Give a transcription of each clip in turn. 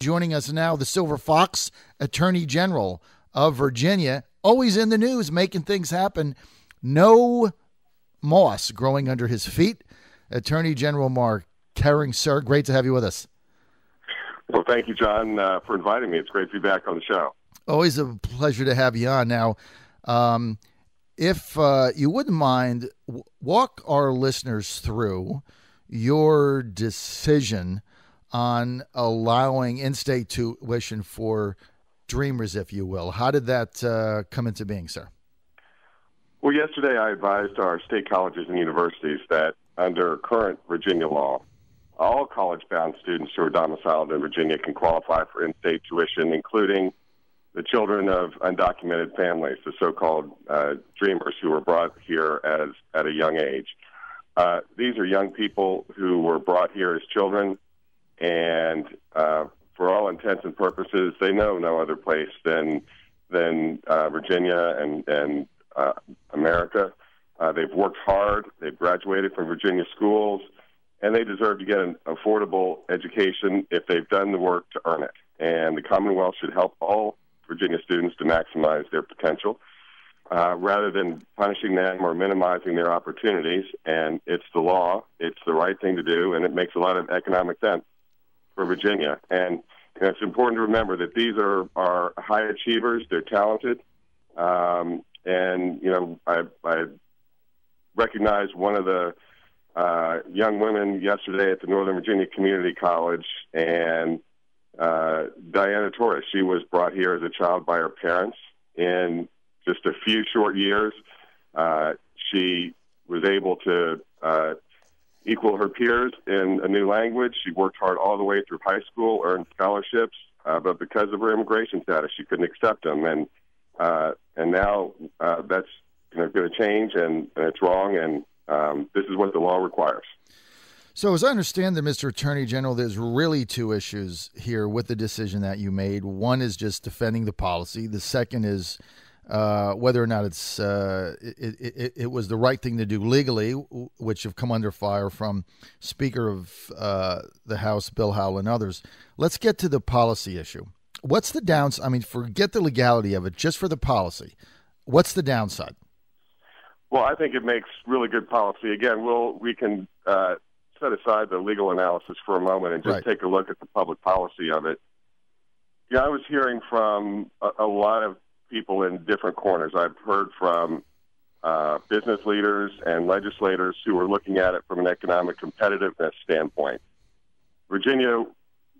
Joining us now, the Silver Fox Attorney General of Virginia, always in the news, making things happen. No moss growing under his feet. Attorney General Mark Herring, sir, great to have you with us. Well, thank you, John, for inviting me. It's great to be back on the show. Always a pleasure to have you on. Now, if you wouldn't mind, walk our listeners through your decision on allowing in-state tuition for Dreamers, if you will. How did that come into being, sir? Well, yesterday I advised our state colleges and universities that under current Virginia law, all college-bound students who are domiciled in Virginia can qualify for in-state tuition, including the children of undocumented families, the so-called Dreamers, who were brought here at a young age. These are young people who were brought here as children, and for all intents and purposes, they know no other place than Virginia and America. They've worked hard. They've graduated from Virginia schools, and they deserve to get an affordable education if they've done the work to earn it. And the Commonwealth should help all Virginia students to maximize their potential rather than punishing them or minimizing their opportunities. And it's the law. It's the right thing to do, and it makes a lot of economic sense for Virginia. And it's important to remember that these are high achievers. They're talented. And, you know, I recognized one of the young women yesterday at the Northern Virginia Community College, and Diana Torres. She was brought here as a child by her parents. In just a few short years, she was able to equal her peers in a new language. She worked hard all the way through high school, earned scholarships, but because of her immigration status, she couldn't accept them. And now that's going to change, and it's wrong, and this is what the law requires. So as I understand it, Mr. Attorney General, there's really two issues here with the decision that you made. One is just defending the policy. The second is whether or not it was the right thing to do legally, which have come under fire from Speaker of the House, Bill Howell, and others. Let's get to the policy issue. What's the downside? I mean, forget the legality of it, just for the policy. What's the downside? Well, I think it makes really good policy. Again, we can set aside the legal analysis for a moment and just take a look at the public policy of it. Yeah, I was hearing from a lot of people in different corners. I've heard from business leaders and legislators who are looking at it from an economic competitiveness standpoint. Virginia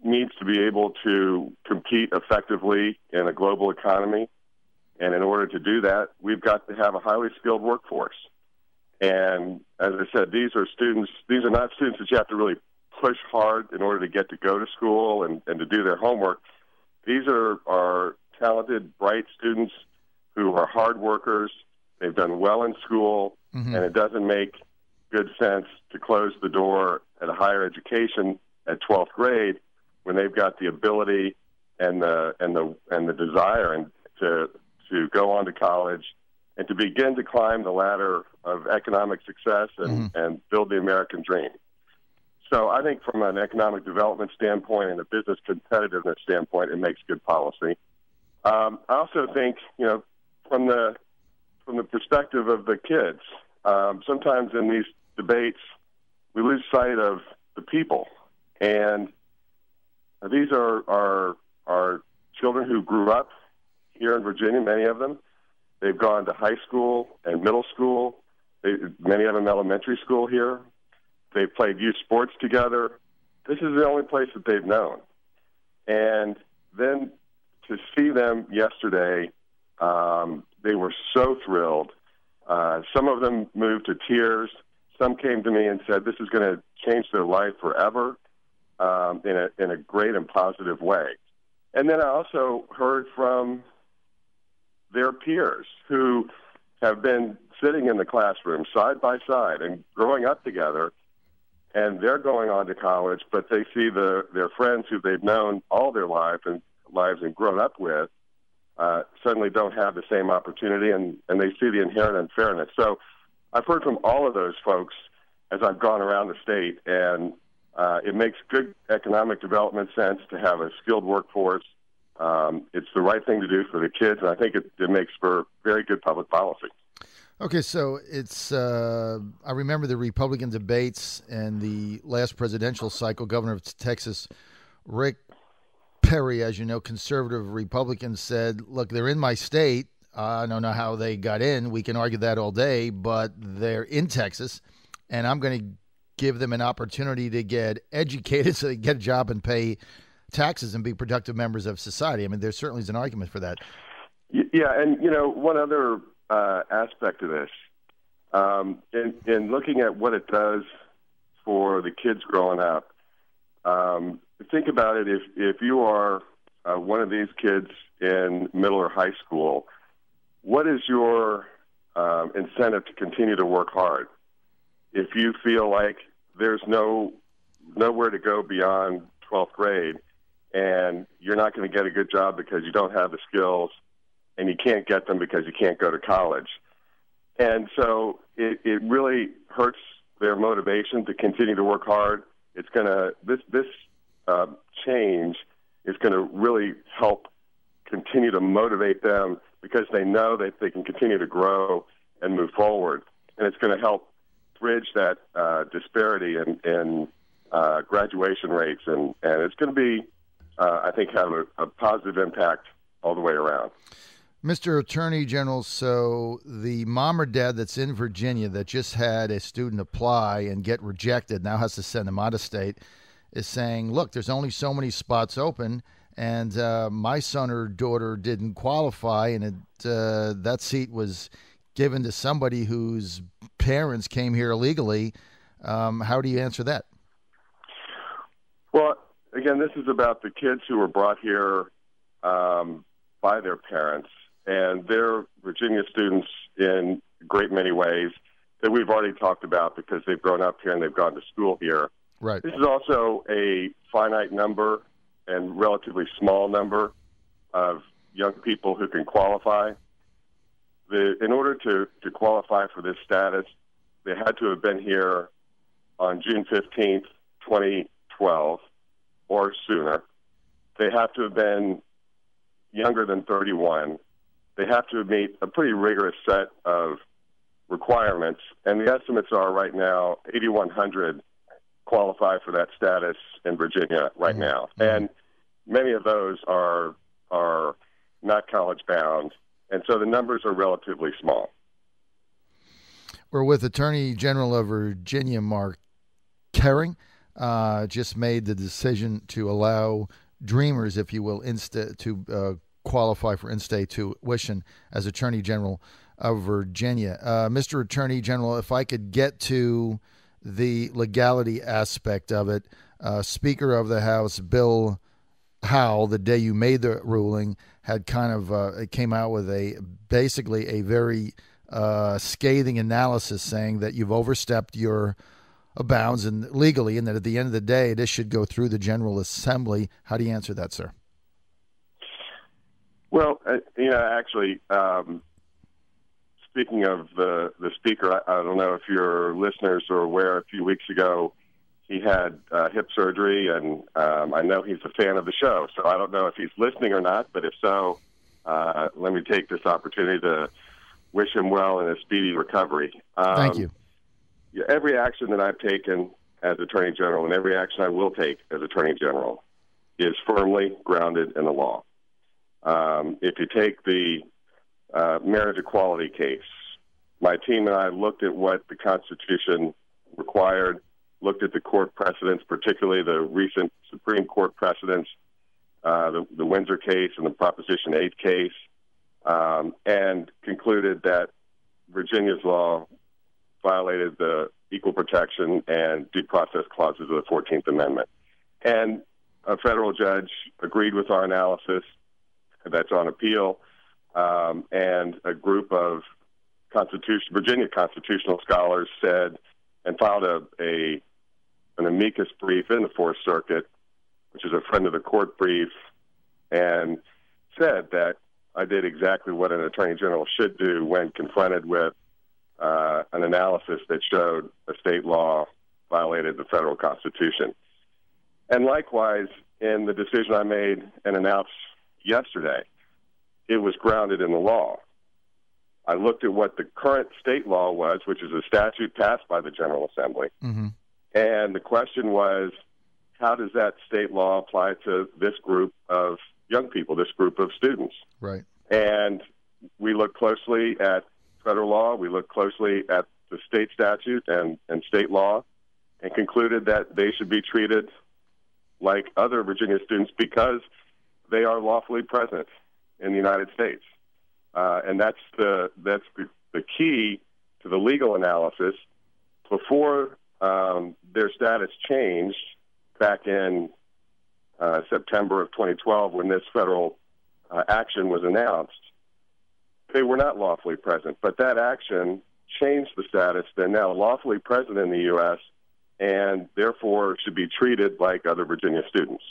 needs to be able to compete effectively in a global economy. And in order to do that, we've got to have a highly skilled workforce. And as I said, these are not students that you have to really push hard in order to get to go to school and to do their homework. These are talented, bright students who are hard workers. They've done well in school, and it doesn't make good sense to close the door at a higher education at 12th grade when they've got the ability and the desire and to go on to college and to begin to climb the ladder of economic success and build the American dream. So I think from an economic development standpoint and a business competitiveness standpoint, it makes good policy. I also think, you know, from the perspective of the kids, sometimes in these debates we lose sight of the people, and these are children who grew up here in Virginia, many of them. They've gone to high school and middle school, many of them elementary school here. They've played youth sports together. This is the only place that they've known. And then to see them yesterday, they were so thrilled. Some of them moved to tears. Some came to me and said this is going to change their life forever in a great and positive way. And then I also heard from their peers who have been sitting in the classroom side by side and growing up together, and they're going on to college, but they see their friends who they've known all their lives and grown up with suddenly don't have the same opportunity, and they see the inherent unfairness. So I've heard from all of those folks as I've gone around the state, and It makes good economic development sense to have a skilled workforce. It's the right thing to do for the kids, and I think it makes for very good public policy. Okay, so it's I remember the Republican debates and the last presidential cycle. Governor of Texas, Rick Perry, as you know, conservative Republican, said, look, they're in my state. I don't know how they got in. We can argue that all day, but they're in Texas, and I'm going to give them an opportunity to get educated so they get a job and pay taxes and be productive members of society. I mean, there certainly is an argument for that. Yeah, and, one other aspect of this, in looking at what it does for the kids growing up, think about it. If you are one of these kids in middle or high school, what is your incentive to continue to work hard? If you feel like there's nowhere to go beyond 12th grade and you're not going to get a good job because you don't have the skills and you can't get them because you can't go to college. And so it really hurts their motivation to continue to work hard. It's going to, this change is going to really help continue to motivate them because they know that they can continue to grow and move forward. And it's going to help bridge that disparity in graduation rates. And it's going to be, I think, have a positive impact all the way around. Mr. Attorney General, so the mom or dad that's in Virginia that just had a student apply and get rejected, now has to send them out of state, is saying, look, there's only so many spots open, and my son or daughter didn't qualify, and that seat was given to somebody whose parents came here illegally. How do you answer that? Well, again, this is about the kids who were brought here by their parents, and they're Virginia students in a great many ways that we've already talked about because they've grown up here and they've gone to school here. Right. This is also a finite number and relatively small number of young people who can qualify. In order to qualify for this status, they had to have been here on June 15th, 2012, or sooner. They have to have been younger than 31. They have to meet a pretty rigorous set of requirements, and the estimates are right now 8,100 qualify for that status in Virginia right now. And many of those are not college-bound, and so the numbers are relatively small. We're with Attorney General of Virginia, Mark Herring, just made the decision to allow dreamers, if you will, to qualify for in-state tuition as Attorney General of Virginia. Mr. Attorney General, if I could get to the legality aspect of it, Speaker of the House Bill Howell, the day you made the ruling, had kind of came out with basically a very scathing analysis saying that you've overstepped your bounds and legally, and that at the end of the day, this should go through the General Assembly. How do you answer that, sir? Well, actually, speaking of the speaker, I don't know if your listeners are aware, a few weeks ago, he had hip surgery, and I know he's a fan of the show, so I don't know if he's listening or not, but if so, let me take this opportunity to wish him well in a speedy recovery. Thank you. Every action that I've taken as Attorney General and every action I will take as Attorney General is firmly grounded in the law. If you take the marriage equality case, my team and I looked at what the Constitution required, looked at the court precedents, particularly the recent Supreme Court precedents, the Windsor case and the Proposition 8 case, and concluded that Virginia's law violated the equal protection and due process clauses of the 14th Amendment. And a federal judge agreed with our analysis. That's on appeal. And a group of Virginia constitutional scholars said and filed an amicus brief in the Fourth Circuit, which is a friend of the court brief, and said that I did exactly what an attorney general should do when confronted with an analysis that showed a state law violated the federal Constitution. And likewise, in the decision I made and announced yesterday, it was grounded in the law. I looked at what the current state law was, which is a statute passed by the General Assembly. Mm-hmm. And the question was, how does that state law apply to this group of young people, this group of students? Right. And we looked closely at federal law. We looked closely at the state statute and state law and concluded that they should be treated like other Virginia students because they are lawfully present in the United States. And that's the key to the legal analysis. Before their status changed back in September of 2012 when this federal action was announced, they were not lawfully present. But that action changed the status. They're now lawfully present in the U.S. and therefore should be treated like other Virginia students.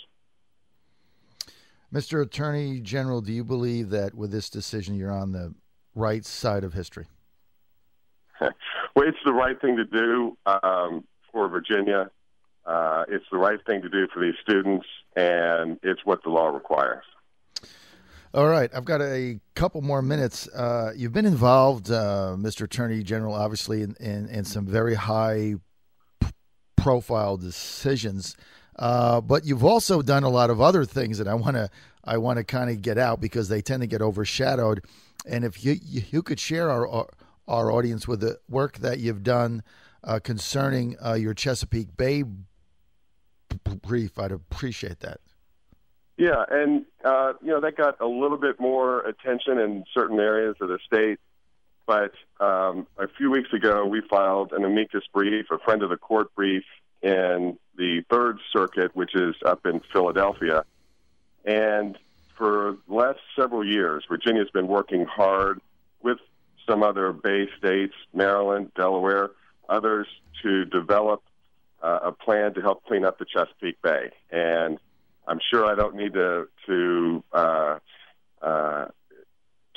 Mr. Attorney General, do you believe that with this decision you're on the right side of history? Well, it's the right thing to do for Virginia. It's the right thing to do for these students, and it's what the law requires. All right. I've got a couple more minutes. You've been involved, Mr. Attorney General, obviously, in some very high-profile decisions. But you've also done a lot of other things that I want to kind of get out because they tend to get overshadowed. And if you could share our audience with the work that you've done concerning your Chesapeake Bay brief, I'd appreciate that. Yeah, and that got a little bit more attention in certain areas of the state. But a few weeks ago, we filed an amicus brief, a friend of the court brief, in the Third Circuit, which is up in Philadelphia. And for the last several years, Virginia's been working hard with some other Bay states, Maryland, Delaware, others, to develop a plan to help clean up the Chesapeake Bay. And I'm sure I don't need to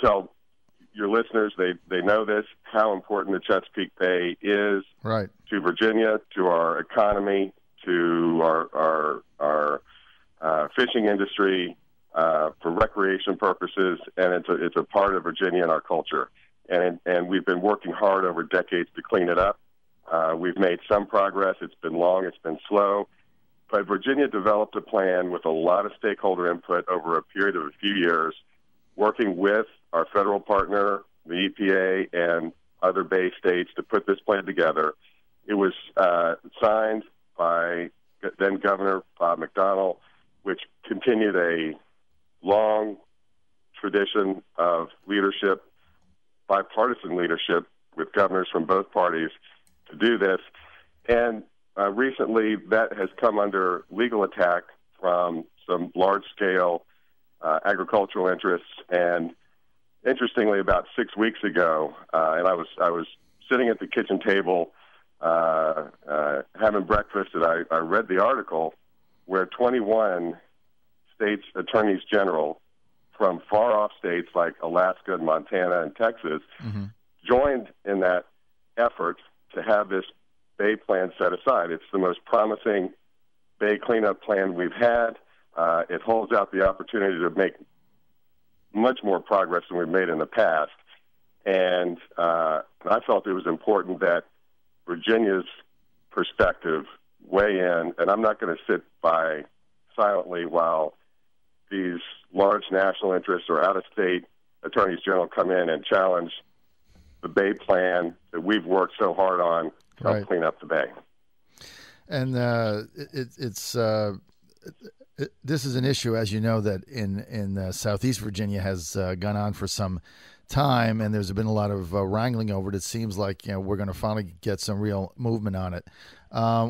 tell your listeners, they know this, how important the Chesapeake Bay is right. to Virginia, to our economy, to our fishing industry, for recreation purposes, and it's a part of Virginia and our culture. And we've been working hard over decades to clean it up. We've made some progress. It's been long. It's been slow. But Virginia developed a plan with a lot of stakeholder input over a period of a few years, working with our federal partner, the EPA, and other Bay states to put this plan together. It was signed by then Governor Bob McDonnell, which continued a long tradition of leadership, bipartisan leadership with governors from both parties to do this. And recently, that has come under legal attack from some large-scale agricultural interests. And interestingly, about 6 weeks ago, and I was sitting at the kitchen table having breakfast, and I read the article where 21 states' attorneys general from far-off states like Alaska, and Montana, and Texas mm-hmm. joined in that effort to have this Bay plan set aside. It's the most promising Bay cleanup plan we've had. It holds out the opportunity to make much more progress than we've made in the past. And I felt it was important that Virginia's perspective weigh in, and I'm not going to sit by silently while these large national interests or out-of-state attorneys general come in and challenge the Bay plan that we've worked so hard on to help clean up the Bay. And this is an issue, as you know, that in Southeast Virginia has gone on for some time, and there's been a lot of wrangling over it. It seems like we're going to finally get some real movement on it.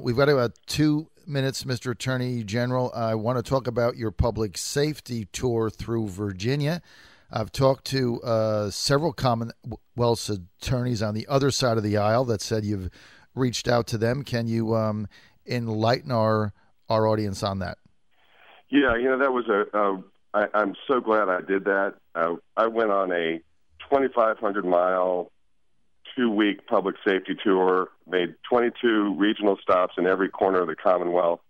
We've got about 2 minutes, Mr. Attorney General. I want to talk about your public safety tour through Virginia. I've talked to several Commonwealth attorneys on the other side of the aisle that said you've reached out to them. Can you enlighten our audience on that? Yeah, that was I'm so glad I did that. I went on a 2,500-mile, 2-week public safety tour, made 22 regional stops in every corner of the Commonwealth,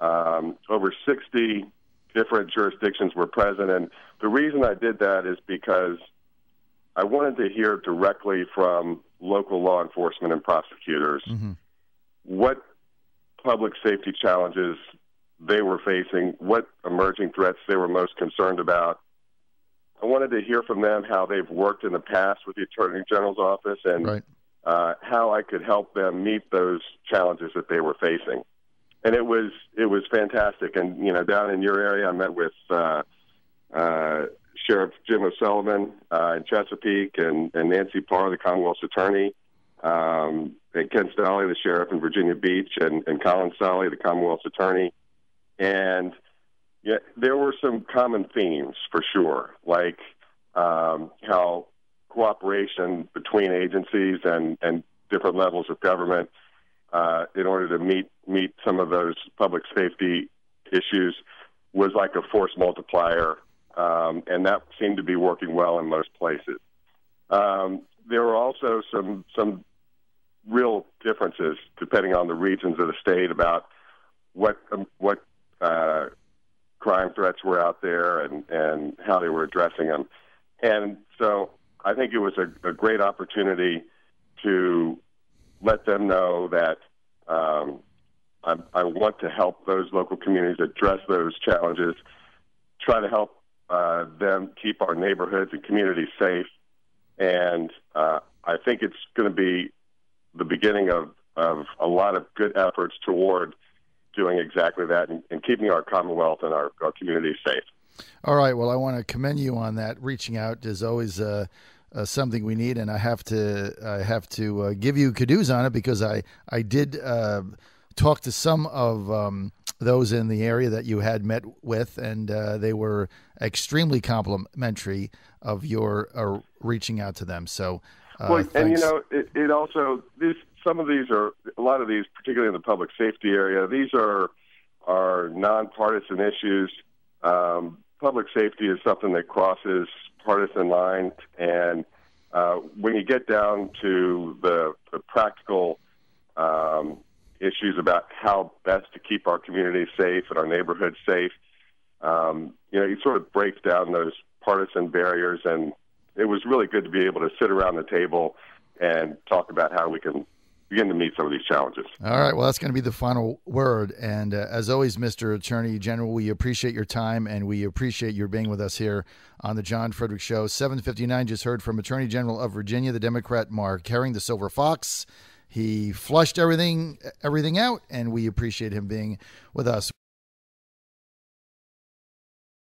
Over 60 different jurisdictions were present, and the reason I did that is because I wanted to hear directly from local law enforcement and prosecutors what public safety challenges they were facing, what emerging threats they were most concerned about. I wanted to hear from them how they've worked in the past with the Attorney General's office and how I could help them meet those challenges that they were facing. And it was fantastic. And, down in your area, I met with Sheriff Jim O'Sullivan in Chesapeake and Nancy Parr, the Commonwealth's attorney, and Ken Stolley, the sheriff in Virginia Beach, and Colin Stolley, the Commonwealth's attorney. And there were some common themes for sure, like how cooperation between agencies and different levels of government in order to meet some of those public safety issues was like a force multiplier, and that seemed to be working well in most places. There were also some real differences depending on the regions of the state about what crime threats were out there and how they were addressing them. And so I think it was a great opportunity to let them know that I want to help those local communities address those challenges, try to help them keep our neighborhoods and communities safe. And I think it's going to be the beginning of a lot of good efforts toward doing exactly that and keeping our Commonwealth and our communities safe. All right. Well, I want to commend you on that. Reaching out is always something we need, and I have to give you kudos on it because I did talk to some of those in the area that you had met with, and they were extremely complimentary of your reaching out to them. So, well, thanks. And it also some of these are a lot of these, particularly in the public safety area. These are nonpartisan issues. Public safety is something that crosses partisan lines, and when you get down to the practical issues about how best to keep our communities safe and our neighborhoods safe, it sort of breaks down those partisan barriers, and it was really good to be able to sit around the table and talk about how we can begin to meet some of these challenges. All right. Well, that's going to be the final word. And as always, Mr. Attorney General, we appreciate your time and we appreciate your being with us here on the John Fredericks Show. 7:59, just heard from Attorney General of Virginia, the Democrat Mark Herring, the Silver Fox. He flushed everything out, and we appreciate him being with us.